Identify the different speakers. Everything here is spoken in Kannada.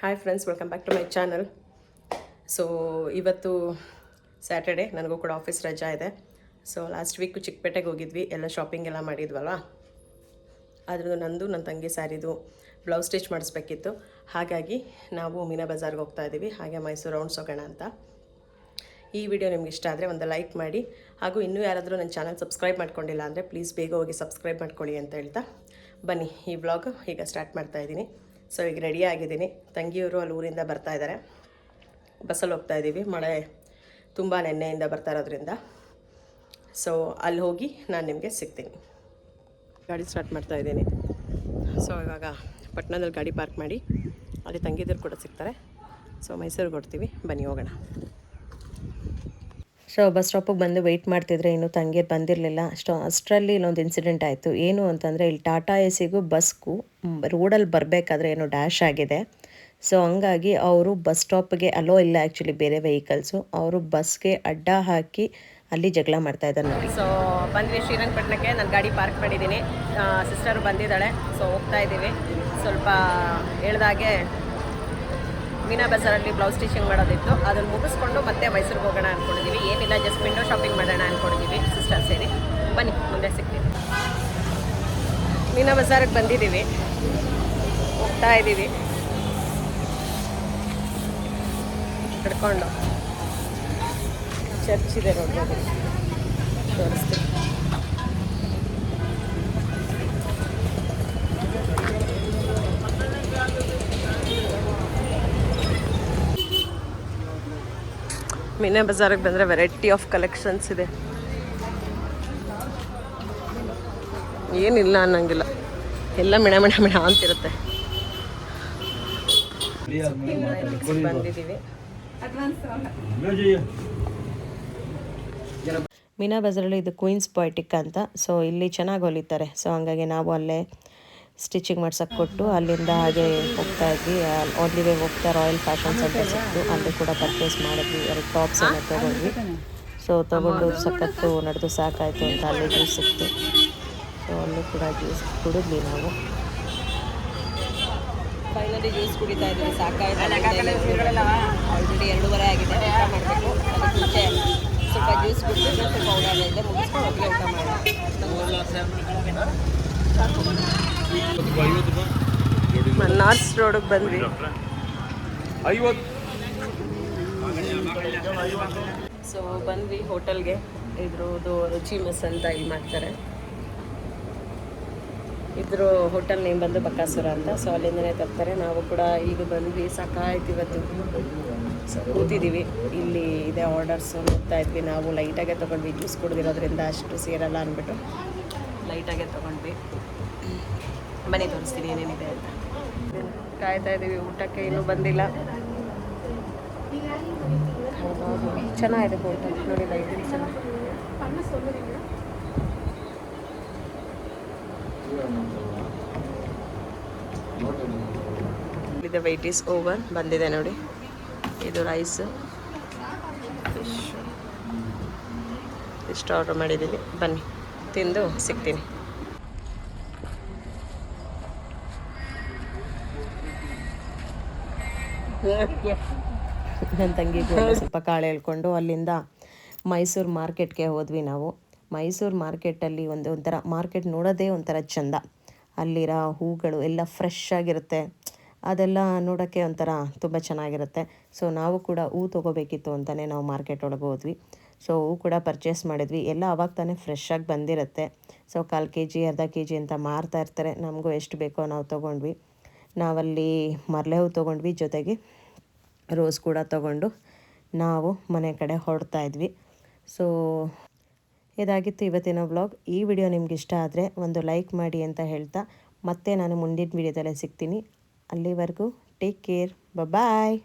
Speaker 1: Hi friends, welcome back to my channel. So ಇವತ್ತು ಸ್ಯಾಟರ್ಡೆ, ನನಗೂ ಕೂಡ ಆಫೀಸ್ ರಜಾ ಇದೆ. ಸೊ ಲಾಸ್ಟ್ ವೀಕು ಚಿಕ್ಕಪೇಟೆಗೆ ಹೋಗಿದ್ವಿ, ಎಲ್ಲ ಶಾಪಿಂಗ್ ಎಲ್ಲ ಮಾಡಿದ್ವಲ್ವ. ಆದ್ರೂ ನಂದು ನನ್ನ ತಂಗಿ ಸ್ಯಾರಿದು ಬ್ಲೌಸ್ ಸ್ಟಿಚ್ ಮಾಡಿಸ್ಬೇಕಿತ್ತು. ಹಾಗಾಗಿ ನಾವು ಮೀನಾ ಬಜಾರ್ಗೆ ಹೋಗ್ತಾ ಇದ್ದೀವಿ, ಹಾಗೆ ಮೈಸೂರು ರೌಂಡ್ಸ್ ಹೋಗೋಣ ಅಂತ. ಈ ವಿಡಿಯೋ ನಿಮ್ಗೆ ಇಷ್ಟ ಆದರೆ ಒಂದು ಲೈಕ್ ಮಾಡಿ, ಹಾಗೂ ಇನ್ನೂ ಯಾರಾದರೂ ನನ್ನ ಚಾನಲ್ ಸಬ್ಸ್ಕ್ರೈಬ್ ಮಾಡ್ಕೊಂಡಿಲ್ಲ ಅಂದರೆ ಪ್ಲೀಸ್ ಬೇಗ ಹೋಗಿ ಸಬ್ಸ್ಕ್ರೈಬ್ ಮಾಡ್ಕೊಳ್ಳಿ ಅಂತ ಹೇಳ್ತಾ ಬನ್ನಿ ಈ ವ್ಲಾಗ್ ಈಗ ಸ್ಟಾರ್ಟ್ ಮಾಡ್ತಾಯಿದ್ದೀನಿ. ಸೊ ಈಗ ರೆಡಿ ಆಗಿದ್ದೀನಿ. ತಂಗಿಯವರು ಅಲ್ಲಿ ಊರಿಂದ ಬರ್ತಾ ಇದ್ದಾರೆ, ಬಸ್ಸಲ್ಲಿ ಹೋಗ್ತಾ ಇದ್ದೀವಿ. ಮಳೆ ತುಂಬ ನೆನ್ನೆಯಿಂದ ಬರ್ತಾ ಇರೋದ್ರಿಂದ ಸೊ ಅಲ್ಲಿ ಹೋಗಿ ನಾನು ನಿಮಗೆ ಸಿಗ್ತೀನಿ. ಗಾಡಿ ಸ್ಟಾರ್ಟ್ ಮಾಡ್ತಾ ಇದ್ದೀನಿ. ಸೊ ಇವಾಗ ಪಟ್ಟಣದಲ್ಲಿ ಗಾಡಿ ಪಾರ್ಕ್ ಮಾಡಿ ಅಲ್ಲಿ ತಂಗಿದ್ರು ಕೂಡ ಸಿಗ್ತಾರೆ. ಸೊ ಮೈಸೂರಿಗೆ ಹೊಡ್ತೀವಿ, ಬನ್ನಿ ಹೋಗೋಣ. ಸೊ ಬಸ್ ಸ್ಟಾಪಿಗೆ ಬಂದು ವೆಯ್ಟ್ ಮಾಡ್ತಿದ್ರೆ ಇನ್ನೂ ತಂಗಿಯರು ಬಂದಿರಲಿಲ್ಲ. ಅಷ್ಟರಲ್ಲಿ ಇಲ್ಲೊಂದು ಇನ್ಸಿಡೆಂಟ್ ಆಯಿತು. ಏನು ಅಂತಂದರೆ, ಇಲ್ಲಿ ಟಾಟಾ ಎಸಿಗೂ ಬಸ್ಗೂ ರೋಡಲ್ಲಿ ಬರಬೇಕಾದ್ರೆ ಏನೋ ಡ್ಯಾಶ್ ಆಗಿದೆ. ಸೊ ಹಂಗಾಗಿ ಅವರು ಬಸ್ ಸ್ಟಾಪ್ಗೆ ಅಲೋ ಇಲ್ಲ, ಆ್ಯಕ್ಚುಲಿ ಬೇರೆ ವೆಹಿಕಲ್ಸು. ಅವರು ಬಸ್ಗೆ ಅಡ್ಡ ಹಾಕಿ ಅಲ್ಲಿ ಜಗಳ ಮಾಡ್ತಾ ಇದ್ದಾರೆ ನೋಡಿ. ಸೊ ಬಂದ್ವಿ ಶ್ರೀರಂಗಪಟ್ಟಣಕ್ಕೆ. ನಾನು ಗಾಡಿ ಪಾರ್ಕ್ ಮಾಡಿದ್ದೀನಿ, ಸಿಸ್ಟರು ಬಂದಿದ್ದಾಳೆ. ಸೊ ಹೋಗ್ತಾ ಇದ್ದೀವಿ. ಸ್ವಲ್ಪ ಹೇಳ್ದಾಗೆ ಮೀನಾ ಬಜಾರಲ್ಲಿ ಬ್ಲೌಸ್ ಸ್ಟಿಚಿಂಗ್ ಮಾಡೋದಿತ್ತು, ಅದನ್ನು ಮುಗಿಸ್ಕೊಂಡು ಮತ್ತೆ ಮೈಸೂರಿಗೆ ಹೋಗೋಣ ಅಂದ್ಕೊಂಡಿದ್ದೀವಿ. ಏನಿಲ್ಲ, ಜಸ್ಟ್ ವಿಂಡೋ ಶಾಪಿಂಗ್ ಮಾಡೋಣ ಅಂದ್ಕೊಂಡಿದ್ದೀವಿ ಸಿಸ್ಟರ್ ಸೇರಿ. ಬನ್ನಿ ಮುಂದೆ ಸಿಗ್ತೀವಿ. ಮೀನಾ ಬಜಾರಿಗೆ ಬಂದಿದ್ದೀವಿ, ಹೋಗ್ತಾ ಇದ್ದೀವಿ ಹಿಡ್ಕೊಂಡು. ಚರ್ಚ್ ಇದೆ ನೋಡಿ, ತೋರಿಸ್ತೀವಿ. ಮೀನಾ ಬಜಾರಿಗೆ ಬಂದರೆ ವೆರೈಟಿ ಆಫ್ ಕಲೆಕ್ಷನ್ಸ್ ಇದೆ, ಏನಿಲ್ಲ ಅನ್ನಂಗಿಲ್ಲ, ಎಲ್ಲ ಮಿಣ ಅಂತಿರುತ್ತೆ. ಬಂದಿದ್ದೀವಿ ಮೀನಾ ಬಜಾರಲ್ಲಿ. ಇದು ಕ್ವೀನ್ಸ್ ಪೊಯೆಟಿಕ್ ಅಂತ. ಸೊ ಇಲ್ಲಿ ಚೆನ್ನಾಗಿ ಹೊಲಿತಾರೆ. ಸೊ ಹಂಗಾಗಿ ನಾವು ಅಲ್ಲೇ ಸ್ಟಿಚಿಂಗ್ ಮಾಡ್ಸೋಕ್ಕೆ ಕೊಟ್ಟು ಅಲ್ಲಿಂದ ಹಾಗೆ ಹೋಗ್ತಾ ಇದ್ವಿ. ಆನ್ ದಿ ವೇ ಹೋಗ್ತಾ ರಾಯಲ್ ಫ್ಯಾಷನ್ಸ್ ಅಂತ ಸಿಕ್ತು, ಅಲ್ಲಿ ಕೂಡ ಪರ್ಚೇಸ್ ಮಾಡಿದ್ವಿ. 2 ಟಾಪ್ಸ್ ಏನೋ ತೊಗೊಂಡ್ವಿ. ಸೊ ತೊಗೊಂಡು ಸಖತ್ತು ನಡೆದು ಸಾಕಾಯಿತು ಅಂತ ಅಲ್ಲಿ ಜ್ಯೂಸ್ ಸಿಕ್ತು. ಸೊ ಅಲ್ಲೂ ಕೂಡ ಜ್ಯೂಸ್ ಕುಡಿದ್ವಿ ನಾವು. ಫೈನಲಿ ಜ್ಯೂಸ್ ಕುಡಿತಾ ಇದ್ವಿ, ಸಾಕಾಯಿತು. ಆಲ್ರೆಡಿ 2:30 ಆಗಿದೆ, ಊಟ ಮಾಡಬೇಕು. ಅದಕ್ಕೆ ಮುಂಚೆ ಸ್ವಲ್ಪ ಜ್ಯೂಸ್ ಕುಡಿದು ಸ್ವಲ್ಪ ಓಡಾಡಿದ್ದೆ, ಮುಗಿಸ್ಕೊಂಡು ಹೋಗಿ ಊಟ ಮಾಡೋಣ. ಮನ್ನಾರ್ಸ್ ರೋಡಿಗೆ ಬಂದ್ವಿ. ಸೊ ಬಂದ್ವಿ ಹೋಟೆಲ್ಗೆ. ಇದ್ರದ್ದು ರುಚಿ ಮೆಸ್ ಅಂತ ಇಲ್ಲಿ ಮಾಡ್ತಾರೆ. ಇದ್ರ ಹೋಟೆಲ್ ನೇಮ್ ಬಂದು ಬಕಾಸುರ ಅಂತ. ಸೊ ಅಲ್ಲಿಂದನೇ ತರ್ತಾರೆ. ನಾವು ಕೂಡ ಈಗ ಬಂದ್ವಿ, ಸಾಕಾಯ್ತು ಇವತ್ತು. ಸೊ ಕೂತಿದ್ದೀವಿ, ಇಲ್ಲಿ ಇದೆ ಆರ್ಡರ್ಸು ನೋಡ್ತಾ ಇದ್ವಿ. ನಾವು ಲೈಟಾಗೆ ತೊಗೊಂಡ್ವಿ, ಜ್ಯೂಸ್ ಕುಡಿದಿರೋದ್ರಿಂದ ಅಷ್ಟು ಸೇರಲ್ಲ ಅಂದ್ಬಿಟ್ಟು ಲೈಟಾಗೆ ತೊಗೊಂಡ್ವಿ. ಬನ್ನಿ ತೋರಿಸ್ತೀನಿ ಏನೇನಿದೆ ಅಂತ. ಕಾಯ್ತಾ ಇದ್ದೀವಿ, ಊಟಕ್ಕೆ ಇನ್ನೂ ಬಂದಿಲ್ಲ. ಚೆನ್ನಾಗಿದೆ ಹೋಟೆಲ್ ನೋಡಿ, ಲೈಟಿಂಗ್ಸ್ ಎಲ್ಲ ಇದೆ. ವೆಯ್ಟ್ ಈಸ್ ಓವರ್ ಬಂದಿದೆ ನೋಡಿ. ಇದು ರೈಸ್, ಫಿಶ್ ಇಷ್ಟು ಆರ್ಡರ್ ಮಾಡಿದ್ದೀವಿ. ಬನ್ನಿ ತಿಂದು ಸಿಗ್ತೀನಿ. ನನ್ನ ತಂಗಿಗೂ ಸ್ವಲ್ಪ ಕಾಳು ಹೇಳ್ಕೊಂಡು ಅಲ್ಲಿಂದ ಮೈಸೂರು ಮಾರ್ಕೆಟ್ಗೆ ಹೋದ್ವಿ ನಾವು. ಮೈಸೂರು ಮಾರ್ಕೆಟಲ್ಲಿ ಒಂಥರ ಮಾರ್ಕೆಟ್ ನೋಡೋದೇ ಒಂಥರ ಚೆಂದ. ಅಲ್ಲಿರೋ ಹೂಗಳು ಎಲ್ಲ ಫ್ರೆಶ್ ಆಗಿರುತ್ತೆ, ಅದೆಲ್ಲ ನೋಡೋಕ್ಕೆ ಒಂಥರ ತುಂಬ ಚೆನ್ನಾಗಿರುತ್ತೆ. ಸೊ ನಾವು ಕೂಡ ಹೂ ತೊಗೋಬೇಕಿತ್ತು ಅಂತಲೇ ನಾವು ಮಾರ್ಕೆಟ್ ಒಳಗೆ ಹೋದ್ವಿ. ಸೊ ಹೂ ಕೂಡ ಪರ್ಚೇಸ್ ಮಾಡಿದ್ವಿ. ಎಲ್ಲ ಆವಾಗ ತಾನೇ ಫ್ರೆಶ್ ಆಗಿ ಬಂದಿರುತ್ತೆ. ಸೊ 1/4 kg ಅರ್ಧ kg ಅಂತ ಮಾರ್ತಾ ಇರ್ತಾರೆ. ನಮಗೂ ಎಷ್ಟು ಬೇಕೋ ನಾವು ತೊಗೊಂಡ್ವಿ. ನಾವಲ್ಲಿ ಮರಳೆ ಹೂ ತೊಗೊಂಡ್ವಿ, ಜೊತೆಗೆ ರೋಸ್ ಕೂಡ ತೊಗೊಂಡು ನಾವು ಮನೆ ಕಡೆ ಹೊರಡ್ತಾ ಇದ್ವಿ. ಸೊ ಇದಾಗಿತ್ತು ಇವತ್ತಿನ ವ್ಲಾಗ್. ಈ ವಿಡಿಯೋ ನಿಮ್ಗೆ ಇಷ್ಟ ಆದರೆ ಒಂದು ಲೈಕ್ ಮಾಡಿ ಅಂತ ಹೇಳ್ತಾ ಮತ್ತೆ ನಾನು ಮುಂದಿನ ವಿಡಿಯೋದಲ್ಲೇ ಸಿಗ್ತೀನಿ. ಅಲ್ಲಿವರೆಗೂ ಟೇಕ್ ಕೇರ್, ಬಾಯ್.